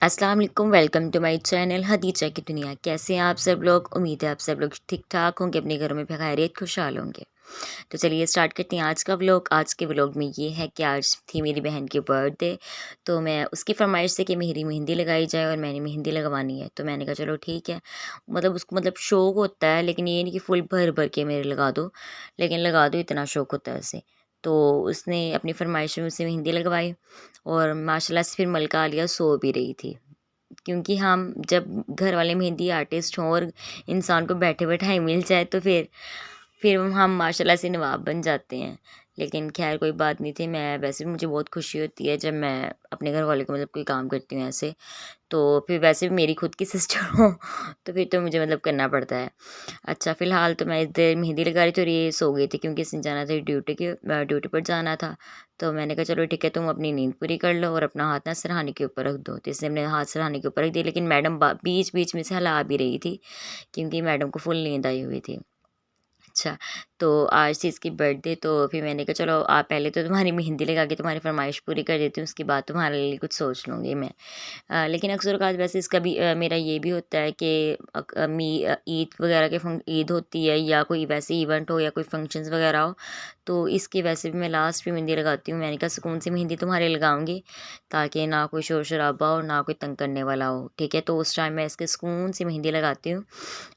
अस्सलाम वालेकुम, welcome to my channel हदीजा की दुनिया। कैसे हैं आप सब लोग? उम्मीद है आप सब लोग ठीक ठाक होंगे, अपने घरों में खैरियत खुशहाल होंगे। तो चलिए स्टार्ट करते हैं आज का व्लॉग। आज के व्लॉग में ये है कि आज थी मेरी बहन की बर्थडे, तो मैं उसकी फरमाइश से कि मेरी मेहंदी लगाई जाए और मैंने मेहंदी लगवानी है। तो मैंने कहा चलो ठीक है। उसको शौक होता है, लेकिन ये नहीं कि फुल भर भर के मेरे लगा दो, लेकिन लगा दो इतना शौक होता है उसे। तो उसने अपनी फरमाइश में उसे मेहंदी लगवाई और माशाल्लाह से फिर मलका आलिया सो भी रही थी, क्योंकि हम जब घर वाले मेहंदी आर्टिस्ट हों और इंसान को बैठे बैठाए मिल जाए तो फिर हम माशाल्लाह से नवाब बन जाते हैं। लेकिन खैर कोई बात नहीं थी। मैं वैसे भी मुझे बहुत खुशी होती है जब मैं अपने घर वाले को कोई काम करती हूँ ऐसे। तो फिर वैसे भी मेरी खुद की सिस्टर हो तो फिर तो मुझे करना पड़ता है। अच्छा, फ़िलहाल तो मैं इस देर मेहंदी लगा रही थी और ये सो गई थी, क्योंकि इसने जाना था ड्यूटी पर जाना था। तो मैंने कहा चलो ठीक है, तुम अपनी नींद पूरी कर लो और अपना हाथ ना सरहाने के ऊपर रख दो। तो इसने अपने हाथ सरहाने के ऊपर रख दिया, लेकिन मैडम बीच बीच में से हिला भी रही थी, क्योंकि मैडम को फुल नींद आई हुई थी। अच्छा, तो आज थी इसकी बर्थडे, तो फिर मैंने कहा चलो आप पहले तो तुम्हारी मेहंदी लगा के तुम्हारी फ़रमाइश पूरी कर देती हूँ, उसके बाद तुम्हारे लिए कुछ सोच लूँगी मैं। लेकिन अक्सर औक़ात वैसे इसका भी मेरा ये भी होता है कि ईद वगैरह के ईद होती है या कोई वैसे इवेंट हो या कोई फंक्शंस वगैरह हो, तो इसकी वैसे भी मैं लास्ट पे मेहंदी लगाती हूँ। मैंने कहा सुकून से मेहंदी तुम्हारे लगाऊँगी, ताकि ना कोई शोर शराबा हो, ना कोई तंग करने वाला हो, ठीक है? तो उस टाइम मैं इसके सुकून से मेहंदी लगाती हूँ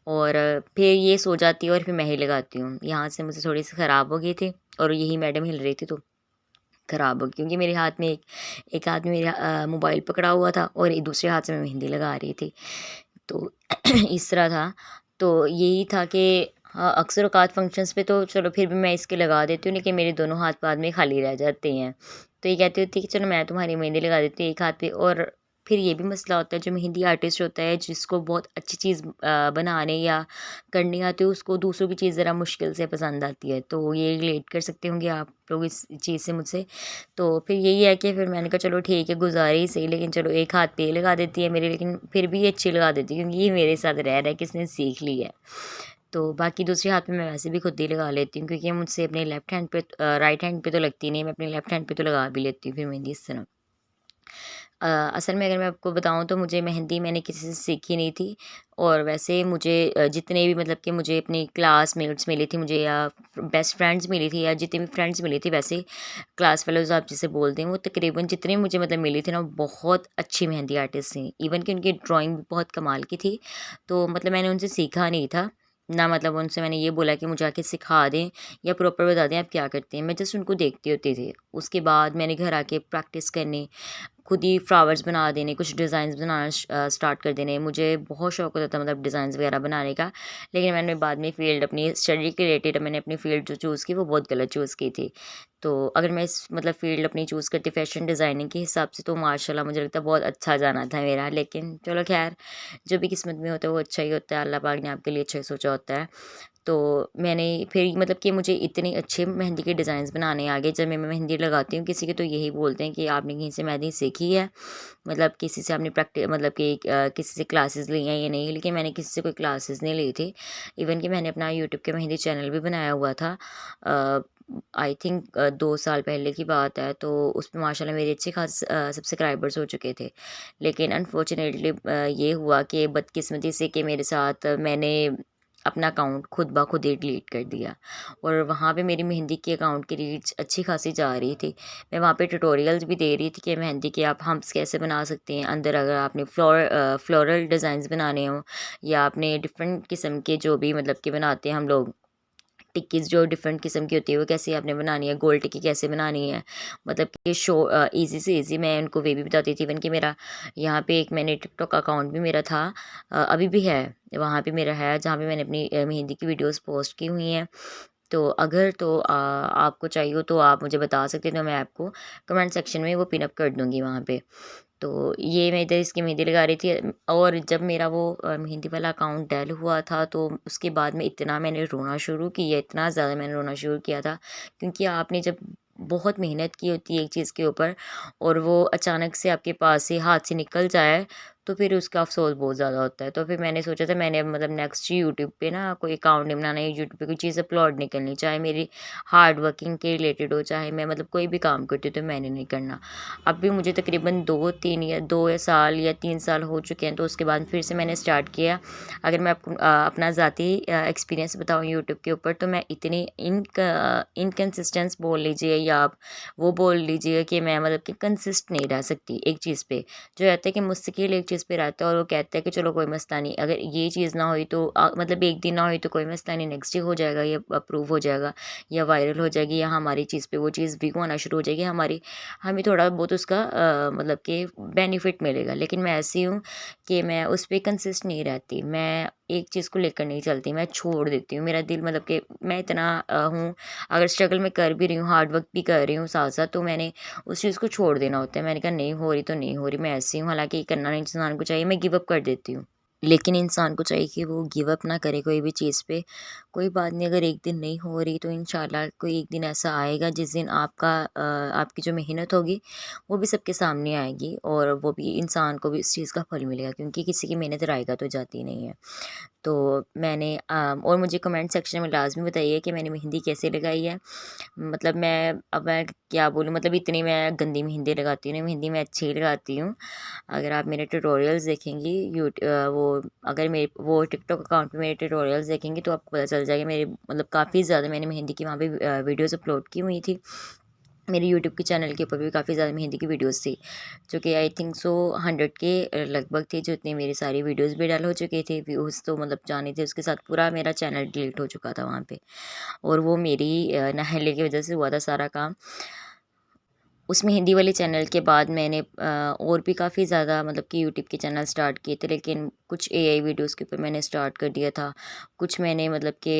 और फिर ये सो जाती है और फिर मैं ही लगाती हूँ। यहाँ से मुझसे थोड़ी-सी ख़राब हो गई थी और यही मैडम हिल रही थी, तो ख़राब हो गई, क्योंकि मेरे हाथ में एक हाथ में मेरा मोबाइल पकड़ा हुआ था और एक दूसरे हाथ से मैं मेहंदी लगा रही थी। तो इस तरह था। तो यही था कि हाँ, अक्सर औक़ात फंक्शंस पे तो चलो फिर भी मैं इसके लगा देती हूँ, लेकिन मेरे दोनों हाथ बाद में खाली रह जाते हैं। तो ये कहती होती है कि चलो मैं तुम्हारी मेहंदी लगा देती हूँ एक हाथ पे। और फिर ये भी मसला होता है, जो मेहंदी आर्टिस्ट होता है जिसको बहुत अच्छी चीज़ बनाने या करनी आती है, उसको दूसरों की चीज़ ज़रा मुश्किल से पसंद आती है। तो ये रिलेट कर सकते होंगे आप लोग इस चीज़ से मुझसे। तो फिर यही है कि फिर मैंने कहा चलो ठीक है, गुज़ारे ही सही, लेकिन चलो एक हाथ पे ये लगा देती है मेरे, लेकिन फिर भी ये अच्छी लगा देती है, क्योंकि ये मेरे साथ रह रहा है कि इसने सीख ली है। तो बाकी दूसरे हाथ में मैं वैसे भी खुद ही लगा लेती हूँ, क्योंकि मुझसे अपने लेफ्ट हैंड पे राइट हैंड पे तो लगती नहीं, मैं अपने लेफ्ट हैंड पे तो लगा भी लेती हूँ फिर मेहंदी इस तरह। असल में अगर मैं आपको बताऊँ तो मुझे मेहंदी मैंने किसी से सीखी नहीं थी। और वैसे मुझे जितने भी कि मुझे अपनी क्लासमेट्स मिली थी मुझे, या बेस्ट फ्रेंड्स मिली थी, या जितनी भी फ्रेंड्स मिली थी, वैसे क्लास फेलोज़ आप जिसे बोलते हैं, वो तकरीबन जितने मुझे मिली थी ना, वो बहुत अच्छी मेहंदी आर्टिस्ट थी। इवन कि उनकी ड्राइंग भी बहुत कमाल की थी। तो मैंने उनसे सीखा नहीं था, ना उनसे मैंने ये बोला कि मुझे आके सिखा दें या प्रॉपर बता दें आप क्या करते हैं। मैं जस्ट उनको देखती होती थी। उसके बाद मैंने घर आके प्रैक्टिस करनी, खुद ही फ्लावर्स बना देने, कुछ डिज़ाइंस बनाना स्टार्ट कर देने। मुझे बहुत शौक होता था डिज़ाइंस वगैरह बनाने का। लेकिन मैंने बाद में फ़ील्ड अपनी स्टडी के रिलेटेड मैंने अपनी फ़ील्ड जो चूज़ की वो बहुत गलत चूज़ की थी। तो अगर मैं इस फ़ील्ड अपनी चूज़ करती फ़ैशन डिज़ाइनिंग के हिसाब से, तो माशाल्लाह मुझे लगता है बहुत अच्छा जाना था मेरा। लेकिन चलो ख़ैर, जो भी किस्मत में होता है वो अच्छा ही होता है, अल्लाह पाक ने आपके लिए अच्छा ही सोचा होता है। तो मैंने फिर कि मुझे इतने अच्छे मेहंदी के डिज़ाइंस बनाने आ गए। जब मैं मेहंदी लगाती हूँ किसी की, तो यही बोलते हैं कि आपने कहीं से मेहंदी सीखी है? किसी से आपने किसी से क्लासेस ली हैं या नहीं? लेकिन मैंने किसी से कोई क्लासेस नहीं ली थी। इवन कि मैंने अपना यूट्यूब के मेहंदी चैनल भी बनाया हुआ था। आई थिंक 2 साल पहले की बात है। तो उसमें माशाल्लाह मेरे अच्छे खासे सब्सक्राइबर्स हो चुके थे। लेकिन अनफॉर्चुनेटली ये हुआ कि बदकिस्मती से कि मेरे साथ मैंने अपना अकाउंट खुद ब खुद ही डिलीट कर दिया। और वहाँ पे मेरी मेहंदी के अकाउंट की रीच अच्छी खासी जा रही थी। मैं वहाँ पे ट्यूटोरियल्स भी दे रही थी कि मेहंदी के आप हम्प्स कैसे बना सकते हैं। अंदर अगर आपने फ्लोरल डिज़ाइंस बनाने हों, या आपने डिफरेंट किस्म के जो भी कि बनाते हैं हम लोग, टिक्कीज़ जो डिफरेंट किस्म की होती है, वो कैसे आपने बनानी है, गोल टिक्की कैसे बनानी है, कि ईज़ी से ईज़ी मैं उनको वे भी बताती थी। इवन कि मेरा यहाँ पे एक मैंने टिकटॉक अकाउंट भी मेरा था, अभी भी है, वहाँ पे मेरा है, जहाँ पे मैंने अपनी मेहंदी की वीडियोस पोस्ट की हुई हैं। तो अगर आपको चाहिए हो तो आप मुझे बता सकते हैं, तो मैं आपको कमेंट सेक्शन में वो पिन अप कर दूँगी वहाँ पे। तो ये मैं इधर इसकी मेहंदी लगा रही थी। और जब मेरा वो मेहंदी वाला अकाउंट डैल हुआ था, तो उसके बाद में इतना मैंने रोना शुरू किया, इतना ज़्यादा मैंने रोना शुरू किया था, क्योंकि आपने जब बहुत मेहनत की होती है एक चीज़ के ऊपर, और वो अचानक से आपके पास से हाथ से निकल जाए, तो फिर उसका अफ़सोस बहुत ज़्यादा होता है। तो फिर मैंने सोचा था मैंने मतलब नेक्स्ट यूट्यूब पे ना कोई अकाउंट नहीं बनाना है, यूट्यूब पे कोई चीज़ अपलोड नहीं करनी, चाहे मेरी हार्ड वर्किंग के रिलेटेड हो, चाहे मैं मतलब कोई भी काम करती हूँ तो मैंने नहीं करना। अब भी मुझे तकरीबन 2 या साल या 3 साल हो चुके हैं, तो उसके बाद फिर से मैंने स्टार्ट किया। अगर मैं अपना ज़ाती एक्सपीरियंस बताऊँ यूट्यूब के ऊपर, तो मैं इतनी इनकंसिस्टेंस बोल लीजिए या आप वो बोल लीजिए कि मैं मतलब कि कंसिस्ट नहीं रह सकती एक चीज़ पे। जो रहता है कि मुस्तकिल एक चीज़ पे रहता है और वो कहता है कि चलो कोई मसला नहीं, अगर ये चीज़ ना हुई तो मतलब एक दिन ना हुई तो कोई मसला नहीं, नेक्स्ट डे हो जाएगा, या अप्रूव हो जाएगा या वायरल हो जाएगी, या हमारी चीज़ पे वो चीज़ व्यू आना शुरू हो जाएगी, हमें थोड़ा बहुत उसका मतलब कि बेनिफिट मिलेगा। लेकिन मैं ऐसी हूँ कि मैं उस पे कंसिस्ट नहीं रहती, मैं एक चीज़ को लेकर नहीं चलती, मैं छोड़ देती हूँ। मेरा दिल मतलब कि मैं इतना हूँ, अगर स्ट्रगल मैं कर भी रही हूँ, हार्ड वर्क भी कर रही हूँ साथ-साथ, तो मैंने उस चीज़ को छोड़ देना होता है। मैंने कहा नहीं हो रही तो नहीं हो रही, मैं ऐसी हूँ, हालाँकि ये करना नहीं इंसान को चाहिए, मैं गिव अप कर देती हूँ। लेकिन इंसान को चाहिए कि वो गिव अप ना करे कोई भी चीज़ पे। कोई बात नहीं, अगर एक दिन नहीं हो रही तो इंशाल्लाह कोई एक दिन ऐसा आएगा जिस दिन आपकी जो मेहनत होगी वो भी सबके सामने आएगी, और वो भी इंसान को भी इस चीज़ का फल मिलेगा, क्योंकि किसी की मेहनत रायगा तो जाती नहीं है। तो मैंने और मुझे कमेंट सेक्शन में लाज़मी बताइए कि मैंने मेहंदी कैसे लगाई है। मतलब मैं क्या बोलूँ, मतलब इतनी मैं गंदी मेहंदी लगाती हूँ नहीं, मेहंदी मैं अच्छी ही लगाती हूँ। अगर आप मेरे ट्यूटोरियल्स देखेंगी वो अगर मेरे वो टिकटॉक अकाउंट पे मेरे ट्यूटोरियल्स देखेंगी तो आपको पता चल जाएगा, मेरे मतलब काफ़ी ज़्यादा मैंने मेहंदी की वहाँ पे वीडियोज़ अपलोड की हुई थी। मेरे यूट्यूब के चैनल के ऊपर भी काफ़ी ज़्यादा मेहंदी की वीडियोज़ थी, जो कि आई थिंक सो 100 के लगभग थी, जो इतनी मेरी सारी वीडियोज़ भी डल हो चुके थे, व्यूज़ तो मतलब जाने थे, उसके साथ पूरा मेरा चैनल डिलीट हो चुका था वहाँ पे। और वो मेरी नाअहली की वजह से हुआ था सारा काम। उस मेहंदी वाले चैनल के बाद मैंने और भी काफ़ी ज़्यादा मतलब कि यूट्यूब के चैनल स्टार्ट किए थे, लेकिन कुछ एआई वीडियोस के ऊपर मैंने स्टार्ट कर दिया था। कुछ मैंने मतलब कि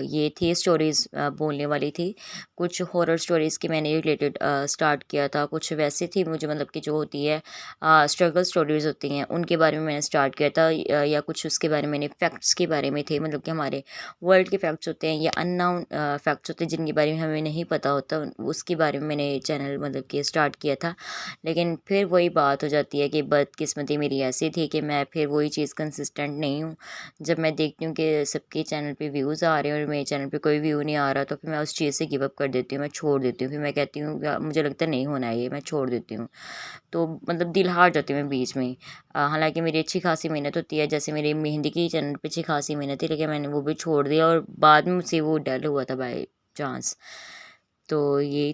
ये थी स्टोरीज़ बोलने वाली थी। कुछ हॉरर स्टोरीज़ के मैंने रिलेटेड स्टार्ट किया था। कुछ वैसे थी मुझे मतलब कि जो होती है स्ट्रगल स्टोरीज़ होती हैं उनके बारे में मैंने स्टार्ट किया था, या कुछ उसके बारे में मैंने फैक्ट्स के बारे में थे, मतलब कि हमारे वर्ल्ड के फैक्ट्स होते हैं या अननोन फैक्ट्स होते हैं जिनके बारे में हमें नहीं पता होता, उसके बारे में मैंने चैनल मतलब कि स्टार्ट किया था। लेकिन फिर वही बात हो जाती है कि बदकिस्मती मेरी ऐसी थी कि मैं फिर वही चीज़ कंसिस्टेंट नहीं हूँ। जब मैं देखती हूँ कि सबके चैनल पे व्यूज़ आ रहे हैं और मेरे चैनल पे कोई व्यू नहीं आ रहा, तो फिर मैं उस चीज़ से गिव अप कर देती हूँ, मैं छोड़ देती हूँ। फिर मैं कहती हूँ मुझे लगता है नहीं होना है ये, मैं छोड़ देती हूँ। तो मतलब दिल हार जाती हूँ मैं बीच में। हालाँकि मेरी अच्छी खासी मेहनत होती है, जैसे मेरी मेहंदी की चैनल पे अच्छी खासी मेहनत थी, लेकिन मैंने वो भी छोड़ दिया और बाद में मुझसे वो डल हुआ था बाय चांस। तो ये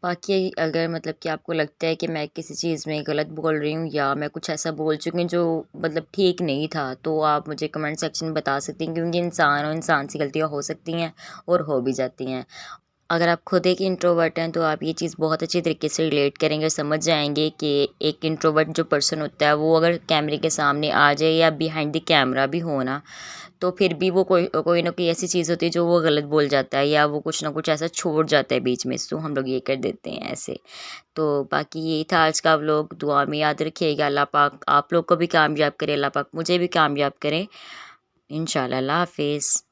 बाकी अगर मतलब कि आपको लगता है कि मैं किसी चीज़ में गलत बोल रही हूँ या मैं कुछ ऐसा बोल चुकी हूँ जो मतलब ठीक नहीं था, तो आप मुझे कमेंट सेक्शन में बता सकती हैं, क्योंकि इंसान और इंसान से गलतियाँ हो सकती हैं और हो भी जाती हैं। अगर आप खुद एक इंट्रोवर्ट हैं तो आप ये चीज़ बहुत अच्छी तरीके से रिलेट करेंगे और समझ जाएँगे कि एक इंट्रोवर्ट जो पर्सन होता है वो अगर कैमरे के सामने आ जाए या बिहाइंड द कैमरा भी हो ना, तो फिर भी वो कोई कोई ना कोई ऐसी चीज़ होती है जो वो गलत बोल जाता है या वो कुछ ना कुछ ऐसा छोड़ जाता है बीच में, तो हम लोग ये कर देते हैं ऐसे। तो बाकी यही था आज का व्लॉग, दुआ में याद रखिएगा, अल्लाह पाक आप लोग को भी कामयाब करे, अल्लाह पाक मुझे भी कामयाब करें। इंशाल्लाह, अल्लाह हाफ़िज़।